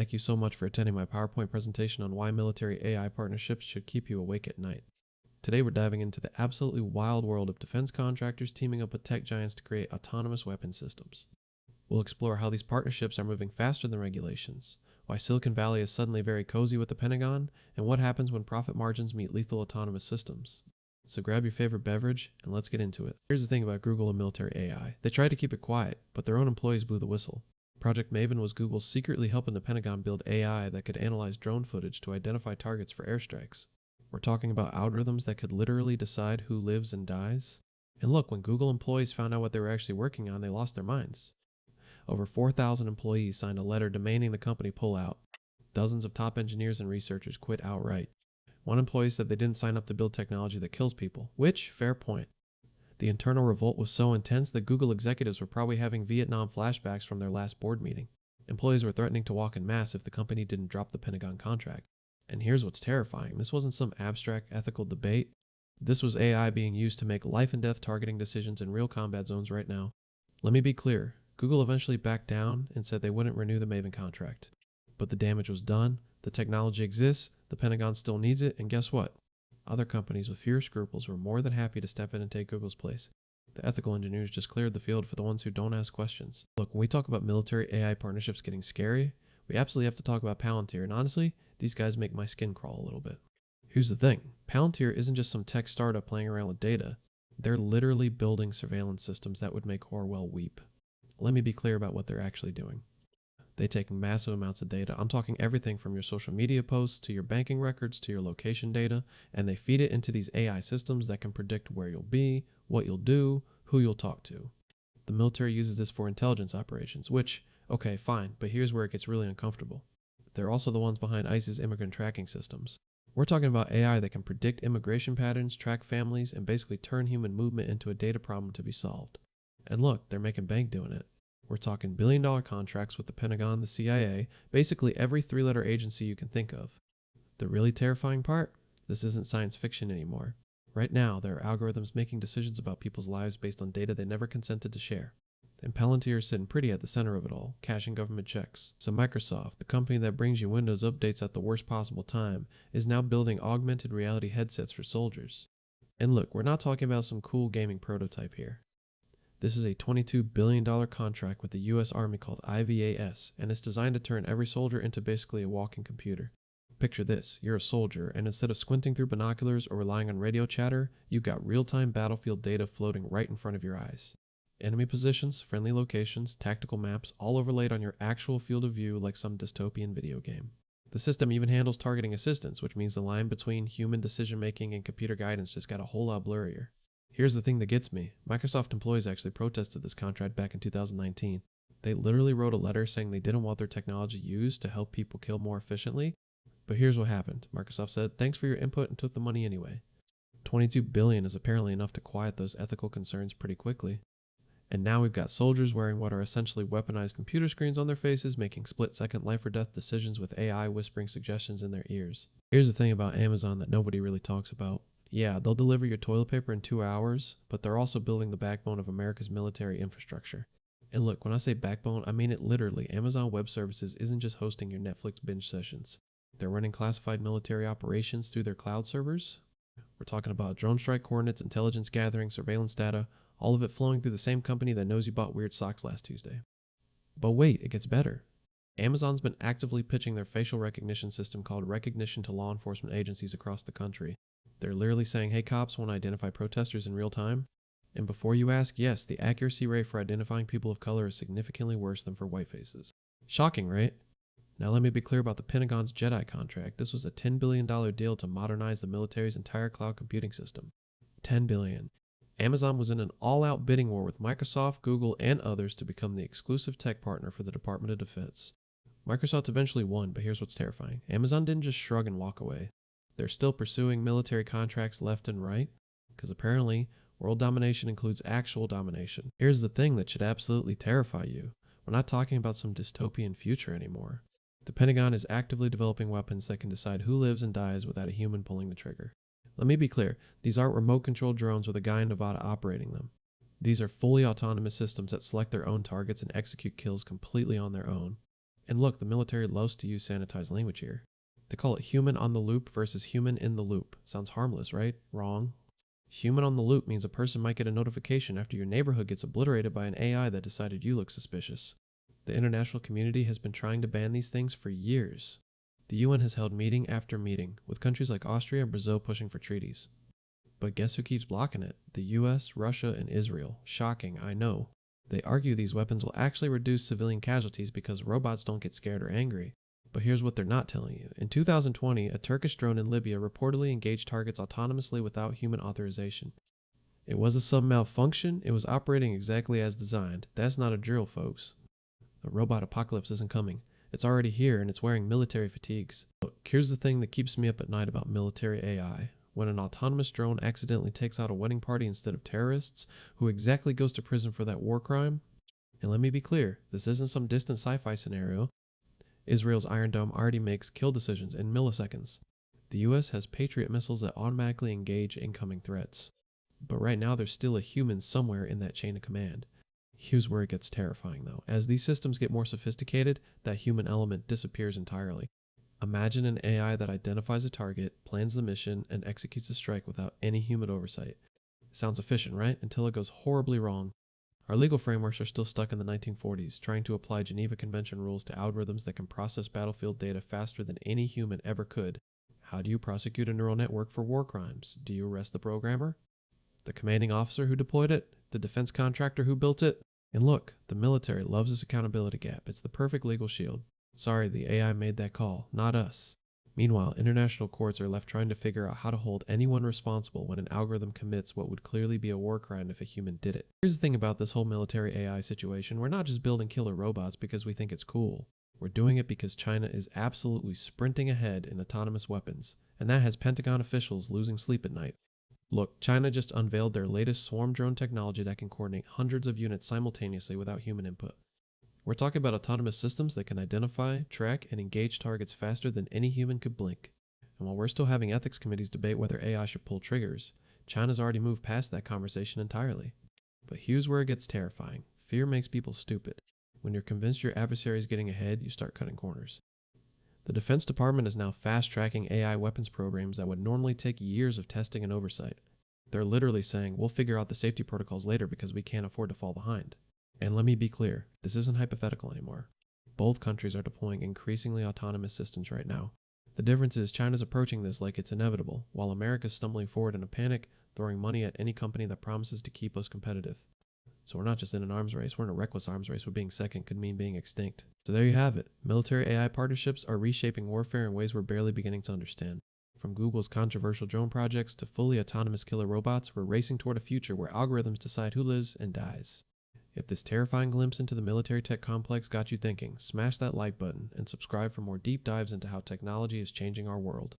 Thank you so much for attending my PowerPoint presentation on why military AI partnerships should keep you awake at night. Today we're diving into the absolutely wild world of defense contractors teaming up with tech giants to create autonomous weapon systems. We'll explore how these partnerships are moving faster than regulations, why Silicon Valley is suddenly very cozy with the Pentagon, and what happens when profit margins meet lethal autonomous systems. So grab your favorite beverage and let's get into it. Here's the thing about Google and military AI. They tried to keep it quiet, but their own employees blew the whistle. Project Maven was Google secretly helping the Pentagon build AI that could analyze drone footage to identify targets for airstrikes. We're talking about algorithms that could literally decide who lives and dies. And look, when Google employees found out what they were actually working on, they lost their minds. Over 4,000 employees signed a letter demanding the company pull out. Dozens of top engineers and researchers quit outright. One employee said they didn't sign up to build technology that kills people, which, fair point. The internal revolt was so intense that Google executives were probably having Vietnam flashbacks from their last board meeting. Employees were threatening to walk en masse if the company didn't drop the Pentagon contract. And here's what's terrifying. This wasn't some abstract ethical debate. This was AI being used to make life and death targeting decisions in real combat zones right now. Let me be clear. Google eventually backed down and said they wouldn't renew the Maven contract. But the damage was done, the technology exists, the Pentagon still needs it, and guess what? Other companies with fewer scruples were more than happy to step in and take Google's place. The ethical engineers just cleared the field for the ones who don't ask questions. Look, when we talk about military AI partnerships getting scary, we absolutely have to talk about Palantir, and honestly, these guys make my skin crawl a little bit. Here's the thing, Palantir isn't just some tech startup playing around with data. They're literally building surveillance systems that would make Orwell weep. Let me be clear about what they're actually doing. They take massive amounts of data. I'm talking everything from your social media posts to your banking records to your location data, and they feed it into these AI systems that can predict where you'll be, what you'll do, who you'll talk to. The military uses this for intelligence operations, which, okay, fine, but here's where it gets really uncomfortable. They're also the ones behind ICE's immigrant tracking systems. We're talking about AI that can predict immigration patterns, track families, and basically turn human movement into a data problem to be solved. And look, they're making bank doing it. We're talking billion-dollar contracts with the Pentagon, the CIA, basically every three-letter agency you can think of. The really terrifying part? This isn't science fiction anymore. Right now, there are algorithms making decisions about people's lives based on data they never consented to share. And Palantir is sitting pretty at the center of it all, cashing government checks. So Microsoft, the company that brings you Windows updates at the worst possible time, is now building augmented reality headsets for soldiers. And look, we're not talking about some cool gaming prototype here. This is a $22 billion contract with the US Army called IVAS, and it's designed to turn every soldier into basically a walking computer. Picture this, you're a soldier, and instead of squinting through binoculars or relying on radio chatter, you've got real-time battlefield data floating right in front of your eyes. Enemy positions, friendly locations, tactical maps, all overlaid on your actual field of view like some dystopian video game. The system even handles targeting assistance, which means the line between human decision-making and computer guidance just got a whole lot blurrier. Here's the thing that gets me. Microsoft employees actually protested this contract back in 2019. They literally wrote a letter saying they didn't want their technology used to help people kill more efficiently. But here's what happened. Microsoft said, thanks for your input and took the money anyway. $22 billion is apparently enough to quiet those ethical concerns pretty quickly. And now we've got soldiers wearing what are essentially weaponized computer screens on their faces, making split-second life or death decisions with AI whispering suggestions in their ears. Here's the thing about Amazon that nobody really talks about. Yeah, they'll deliver your toilet paper in 2 hours, but they're also building the backbone of America's military infrastructure. And look, when I say backbone, I mean it literally. Amazon Web Services isn't just hosting your Netflix binge sessions. They're running classified military operations through their cloud servers. We're talking about drone strike coordinates, intelligence gathering, surveillance data, all of it flowing through the same company that knows you bought weird socks last Tuesday. But wait, it gets better. Amazon's been actively pitching their facial recognition system called Recognition to law enforcement agencies across the country. They're literally saying, hey, cops want to identify protesters in real time? And before you ask, yes, the accuracy rate for identifying people of color is significantly worse than for white faces. Shocking, right? Now let me be clear about the Pentagon's JEDI contract. This was a $10 billion deal to modernize the military's entire cloud computing system. $10 billion. Amazon was in an all-out bidding war with Microsoft, Google, and others to become the exclusive tech partner for the Department of Defense. Microsoft eventually won, but here's what's terrifying. Amazon didn't just shrug and walk away. They're still pursuing military contracts left and right, because apparently world domination includes actual domination. Here's the thing that should absolutely terrify you. We're not talking about some dystopian future anymore. The Pentagon is actively developing weapons that can decide who lives and dies without a human pulling the trigger. Let me be clear, these aren't remote-controlled drones with a guy in Nevada operating them. These are fully autonomous systems that select their own targets and execute kills completely on their own. And look, the military loves to use sanitized language here. They call it human on the loop versus human in the loop. Sounds harmless, right? Wrong. Human on the loop means a person might get a notification after your neighborhood gets obliterated by an AI that decided you look suspicious. The international community has been trying to ban these things for years. The UN has held meeting after meeting, with countries like Austria and Brazil pushing for treaties. But guess who keeps blocking it? The US, Russia, and Israel. Shocking, I know. They argue these weapons will actually reduce civilian casualties because robots don't get scared or angry. But here's what they're not telling you. In 2020, a Turkish drone in Libya reportedly engaged targets autonomously without human authorization. It wasn't some malfunction, it was operating exactly as designed. That's not a drill, folks. The robot apocalypse isn't coming. It's already here and it's wearing military fatigues. Look, here's the thing that keeps me up at night about military AI. When an autonomous drone accidentally takes out a wedding party instead of terrorists, who exactly goes to prison for that war crime? And let me be clear, this isn't some distant sci-fi scenario. Israel's Iron Dome already makes kill decisions in milliseconds. The US has Patriot missiles that automatically engage incoming threats. But right now there's still a human somewhere in that chain of command. Here's where it gets terrifying though. As these systems get more sophisticated, that human element disappears entirely. Imagine an AI that identifies a target, plans the mission, and executes a strike without any human oversight. Sounds efficient, right? Until it goes horribly wrong. Our legal frameworks are still stuck in the 1940s, trying to apply Geneva Convention rules to algorithms that can process battlefield data faster than any human ever could. How do you prosecute a neural network for war crimes? Do you arrest the programmer? The commanding officer who deployed it? The defense contractor who built it? And look, the military loves this accountability gap. It's the perfect legal shield. Sorry, the AI made that call, not us. Meanwhile, international courts are left trying to figure out how to hold anyone responsible when an algorithm commits what would clearly be a war crime if a human did it. Here's the thing about this whole military AI situation. We're not just building killer robots because we think it's cool. We're doing it because China is absolutely sprinting ahead in autonomous weapons, and that has Pentagon officials losing sleep at night. Look, China just unveiled their latest swarm drone technology that can coordinate hundreds of units simultaneously without human input. We're talking about autonomous systems that can identify, track, and engage targets faster than any human could blink. And while we're still having ethics committees debate whether AI should pull triggers, China's already moved past that conversation entirely. But here's where it gets terrifying. Fear makes people stupid. When you're convinced your adversary is getting ahead, you start cutting corners. The Defense Department is now fast-tracking AI weapons programs that would normally take years of testing and oversight. They're literally saying, we'll figure out the safety protocols later because we can't afford to fall behind. And let me be clear, this isn't hypothetical anymore. Both countries are deploying increasingly autonomous systems right now. The difference is China's approaching this like it's inevitable, while America's stumbling forward in a panic, throwing money at any company that promises to keep us competitive. So we're not just in an arms race, we're in a reckless arms race where being second could mean being extinct. So there you have it. Military AI partnerships are reshaping warfare in ways we're barely beginning to understand. From Google's controversial drone projects to fully autonomous killer robots, we're racing toward a future where algorithms decide who lives and dies. If this terrifying glimpse into the military tech complex got you thinking, smash that like button and subscribe for more deep dives into how technology is changing our world.